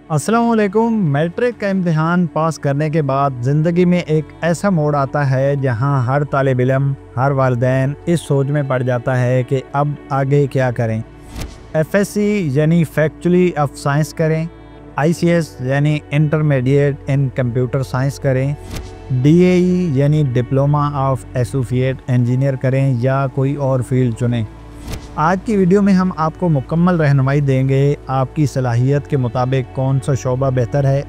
अस्सलामुअलैकुम। मैट्रिक का इम्तिहान पास करने के बाद ज़िंदगी में एक ऐसा मोड़ आता है जहां हर तालिब इल्म, हर वालिदैन इस सोच में पड़ जाता है कि अब आगे क्या करें। एफएससी यानी फैक्चुअली ऑफ साइंस करें, आईसीएस यानी इंटरमीडिएट इन कंप्यूटर साइंस करें, डीएई यानी डिप्लोमा ऑफ एसोसिएट इंजीनियर करें या कोई और फील्ड चुनें। आज की वीडियो में हम आपको मुकम्मल रहनुमाई देंगे आपकी सलाहियत के मुताबिक कौन सा शोबा बेहतर है,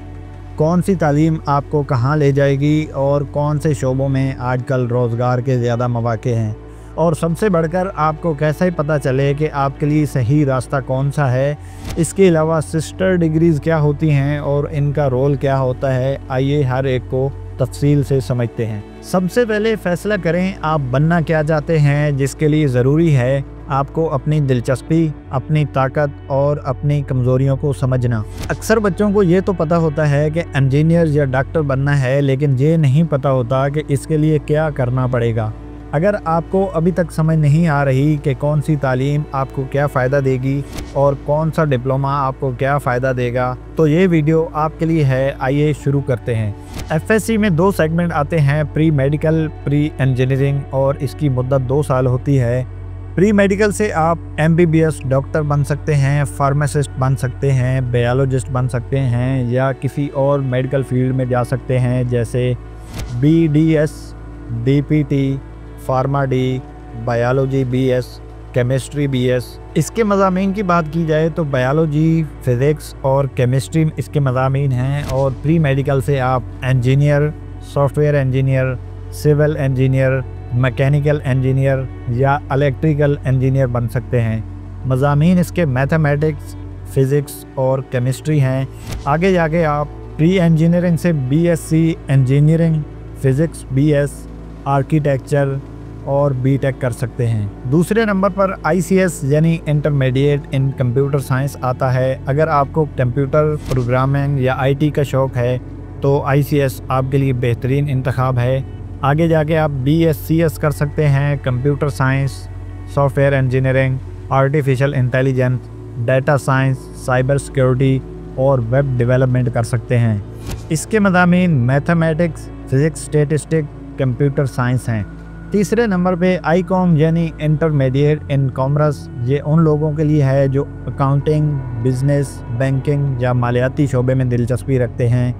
कौन सी तालीम आपको कहां ले जाएगी और कौन से शोबों में आजकल रोज़गार के ज़्यादा मौक़े हैं, और सबसे बढ़कर आपको कैसे पता चले कि आपके लिए सही रास्ता कौन सा है। इसके अलावा सिस्टर डिग्रीज़ क्या होती हैं और इनका रोल क्या होता है, आइए हर एक को तफसील से समझते हैं। सबसे पहले फ़ैसला करें आप बनना क्या चाहते हैं, जिसके लिए ज़रूरी है आपको अपनी दिलचस्पी, अपनी ताकत और अपनी कमज़ोरियों को समझना। अक्सर बच्चों को ये तो पता होता है कि इंजीनियर या डॉक्टर बनना है, लेकिन ये नहीं पता होता कि इसके लिए क्या करना पड़ेगा। अगर आपको अभी तक समझ नहीं आ रही कि कौन सी तालीम आपको क्या फ़ायदा देगी और कौन सा डिप्लोमा आपको क्या फ़ायदा देगा, तो ये वीडियो आपके लिए है। आइए शुरू करते हैं। एफएससी में 2 सेगमेंट आते हैं, प्री मेडिकल, प्री इंजीनियरिंग, और इसकी मुद्दत 2 साल होती है। प्री मेडिकल से आप एमबीबीएस डॉक्टर बन सकते हैं, फार्मासिस्ट बन सकते हैं, बायोलॉजिस्ट बन सकते हैं या किसी और मेडिकल फील्ड में जा सकते हैं, जैसे BDS, DPT, pharma D, biology BS, chemistry BS. इसके मज़ामीन की बात की जाए तो बायोलॉजी, फ़िज़िक्स और केमिस्ट्री इसके मज़ामीन हैं। और प्री मेडिकल से आप engineer, software engineer, civil engineer, mechanical engineer या इलेक्ट्रिकल इंजीनियर बन सकते हैं। मज़ामीन इसके मैथमेटिक्स, फ़िज़िक्स और केमिस्ट्री हैं। आगे जाके आप प्री इंजीनियरिंग से BSc engineering, physics BS, architecture और बीटेक कर सकते हैं। दूसरे नंबर पर आईसीएस यानी इंटरमीडिएट इन कंप्यूटर साइंस आता है। अगर आपको कंप्यूटर प्रोग्रामिंग या आईटी का शौक़ है तो आईसीएस आपके लिए बेहतरीन इंतखाब है। आगे जाके आप बीएससीएस कर सकते हैं, computer science, software engineering, artificial intelligence, data science, cyber security और वेब डेवलपमेंट कर सकते हैं। इसके मज़ामीन mathematics, physics, statistics, computer science हैं। तीसरे नंबर पे आईकॉम यानी इंटरमीडिएट इन कॉमर्स, ये उन लोगों के लिए है जो अकाउंटिंग, बिजनेस, बैंकिंग या मालियाती शोबे में दिलचस्पी रखते हैं।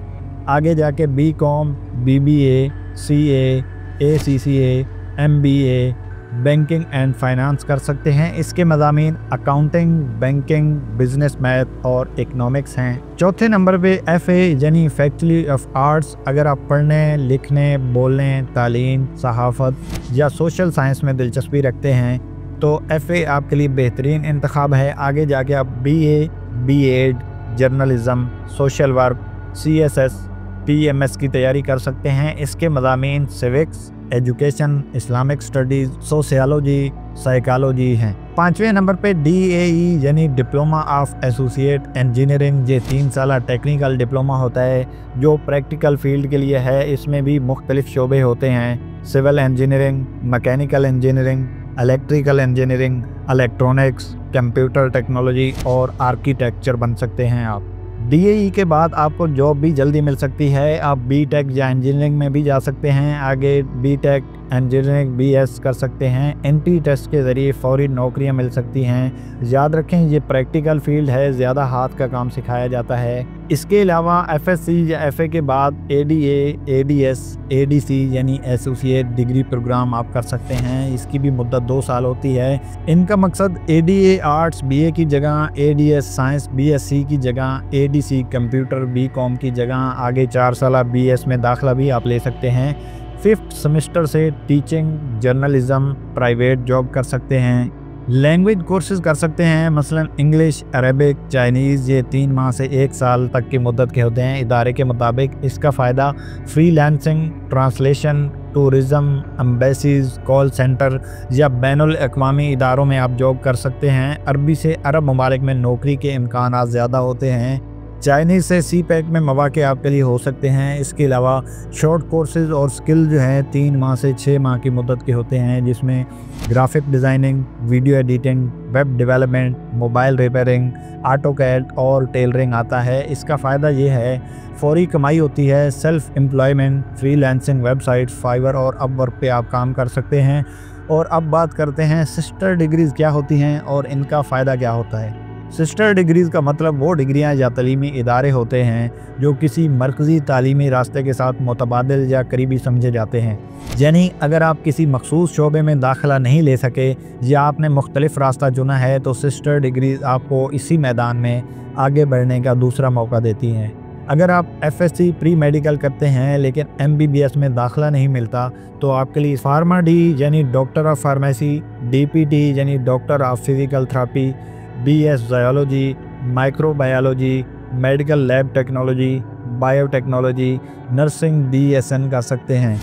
आगे जाके BCom, BBA, CA, ACCA, MBA, banking and finance कर सकते हैं। इसके मज़ामीन अकाउंटिंग, बैंकिंग, बिजनेस मैथ और इकनॉमिक्स हैं। चौथे नंबर पे एफ़ए यानी फैकल्टी ऑफ आर्ट्स। अगर आप पढ़ने, लिखने, बोलने, तालीम, सहाफ़त या सोशल साइंस में दिलचस्पी रखते हैं तो एफ़ए आपके लिए बेहतरीन इंतखाब है। आगे जाके आप BA, BEd, journalism, social work, CSS, TMS की तैयारी कर सकते हैं। इसके मज़ामीन civics, education, Islamic studies, sociology, psychology हैं। 5वें नंबर पे डीएई यानी डिप्लोमा ऑफ एसोसिएट इंजीनियरिंग। ये 3 साल टेक्निकल डिप्लोमा होता है जो प्रैक्टिकल फील्ड के लिए है। इसमें भी मुख्तलिफ शोबे होते हैं, civil engineering, mechanical engineering, electrical engineering, electronics, computer technology और आर्किटेक्चर बन सकते हैं आप। डीएई के बाद आपको जॉब भी जल्दी मिल सकती है। आप बीटेक या इंजीनियरिंग में भी जा सकते हैं। आगे बीटेक, इंजीनियरिंग, बीएस कर सकते हैं। एंट्री टेस्ट के ज़रिए फ़ौरी नौकरियां मिल सकती हैं। याद रखें ये प्रैक्टिकल फील्ड है, ज़्यादा हाथ का काम सिखाया जाता है। इसके अलावा एफएससी या एफए के बाद एडीए, एडीएस, एडीसी यानी एसोसिएट डिग्री प्रोग्राम आप कर सकते हैं। इसकी भी मुद्दत 2 साल होती है। इनका मकसद एडीए आर्ट्स बीए की जगह, एडीएस साइंस बीएससी की जगह, एडीसी कंप्यूटर बीकॉम की जगह आगे 4 साल बीएस में दाखिला भी आप ले सकते हैं। 5th सेमेस्टर से टीचिंग, जर्नलिज़म, प्राइवेट जॉब कर सकते हैं। लैंग्वेज कोर्सेज़ कर सकते हैं, मसलन इंग्लिश, अरबिक, चाइनीज़। ये 3 माह से 1 साल तक की मुद्दत के होते हैं इदारे के मुताबिक। इसका फ़ायदा freelancing, translation, tourism, embassies, call centre या बैनुल अक़वामी इदारों में आप जॉब कर सकते हैं। अरबी से अरब ममालिक में नौकरी के इम्कानात ज़्यादा होते हैं। चाइनीज़ से सी पैक में मौक़े आपके लिए हो सकते हैं। इसके अलावा शॉर्ट कोर्सेज़ और स्किल जो हैं 3 माह से 6 माह की मुद्दत के होते हैं, जिसमें graphic designing, video editing, web development, mobile repairing, AutoCAD और टेलरिंग आता है। इसका फ़ायदा ये है फौरी कमाई होती है। Self employment, freelancing website, Fiverr और अपवर्क पे आप काम कर सकते हैं। और अब बात करते हैं सिस्टर डिग्रीज़ क्या होती हैं और इनका फ़ायदा क्या होता है। सिस्टर डिग्रीज़ का मतलब वो डिग्रियां या तलीमी इदारे होते हैं जो किसी मरकज़ी तालीमी रास्ते के साथ मुतबादिल या करीबी समझे जाते हैं। यानी अगर आप किसी मखसूस शोबे में दाखिला नहीं ले सके या आपने मुख्तलिफ रास्ता चुना है तो सिस्टर डिग्रीज़ आपको इसी मैदान में आगे बढ़ने का दूसरा मौका देती हैं। अगर आप FSC प्री मेडिकल करते हैं लेकिन MBBS में दाखिला नहीं मिलता तो आपके लिए फार्मा डी यानी डॉक्टर ऑफ फार्मेसी, DPT यानी doctor of physical therapy, BS zoology, microbiology, medical lab technology, biotechnology, nursing DSN कर सकते हैं।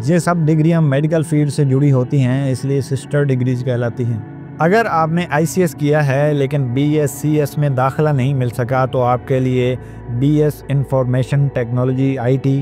ये सब डिग्रियां मेडिकल फील्ड से जुड़ी होती हैं, इसलिए सिस्टर डिग्रीज कहलाती हैं। अगर आपने ICS किया है लेकिन BScs में दाखिला नहीं मिल सका तो आपके लिए BS information technology IT,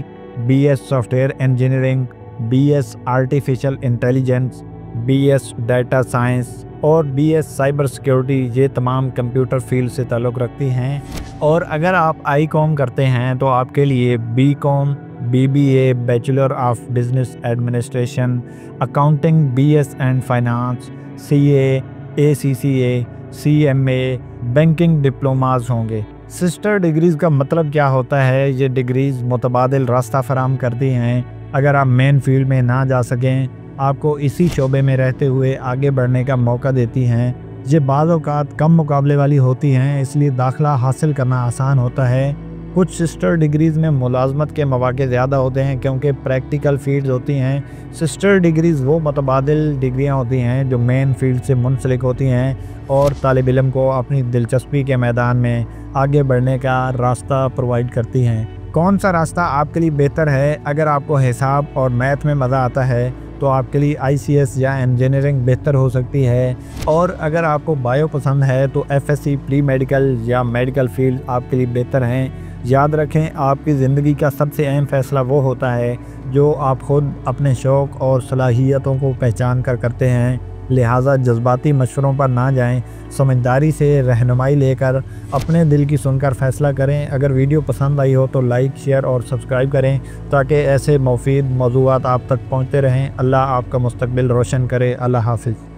BS software engineering, BS artificial intelligence, BS data science और BS साइबर सिक्योरिटी ये तमाम कंप्यूटर फील्ड से ताल्लुक़ रखती हैं। और अगर आप ICOM करते हैं तो आपके लिए BCom, BBA bachelor of business administration, accounting BS and finance, CA, ACCA, CMA, banking diplomas होंगे। सिस्टर डिग्रीज़ का मतलब क्या होता है? ये डिग्रीज़ मुतबादिल रास्ता फराहम करती हैं। अगर आप मेन फील्ड में ना जा सकें, आपको इसी शोबे में रहते हुए आगे बढ़ने का मौका देती हैं। ये बाज़ औक़ात कम मुकाबले वाली होती हैं, इसलिए दाखिला हासिल करना आसान होता है। कुछ सिस्टर डिग्रीज़ में मुलाजमत के मौक़े ज़्यादा होते हैं क्योंकि प्रैक्टिकल फील्ड्स होती हैं। सिस्टर डिग्रीज़ वो मुतबादिल डिग्रियां होती हैं जो मेन फील्ड से मुंसलिक होती हैं और तालिब इल्म को अपनी दिलचस्पी के मैदान में आगे बढ़ने का रास्ता प्रोवाइड करती हैं। कौन सा रास्ता आपके लिए बेहतर है? अगर आपको हिसाब और मैथ में मज़ा आता है तो आपके लिए ICS या इंजीनियरिंग बेहतर हो सकती है। और अगर आपको बायो पसंद है तो FSC प्री मेडिकल या मेडिकल फील्ड आपके लिए बेहतर हैं। याद रखें, आपकी ज़िंदगी का सबसे अहम फ़ैसला वो होता है जो आप ख़ुद अपने शौक़ और सलाहियतों को पहचान कर करते हैं। लिहाजा जज्बाती मशवरों पर ना जाएं, समझदारी से रहनुमाई लेकर अपने दिल की सुनकर फ़ैसला करें। अगर वीडियो पसंद आई हो तो लाइक, शेयर और सब्सक्राइब करें ताकि ऐसे मुफीद मौज़ूआत आप तक पहुँचते रहें। अल्लाह आपका मुस्तकबिल रोशन करे। अल्लाह हाफ़िज़।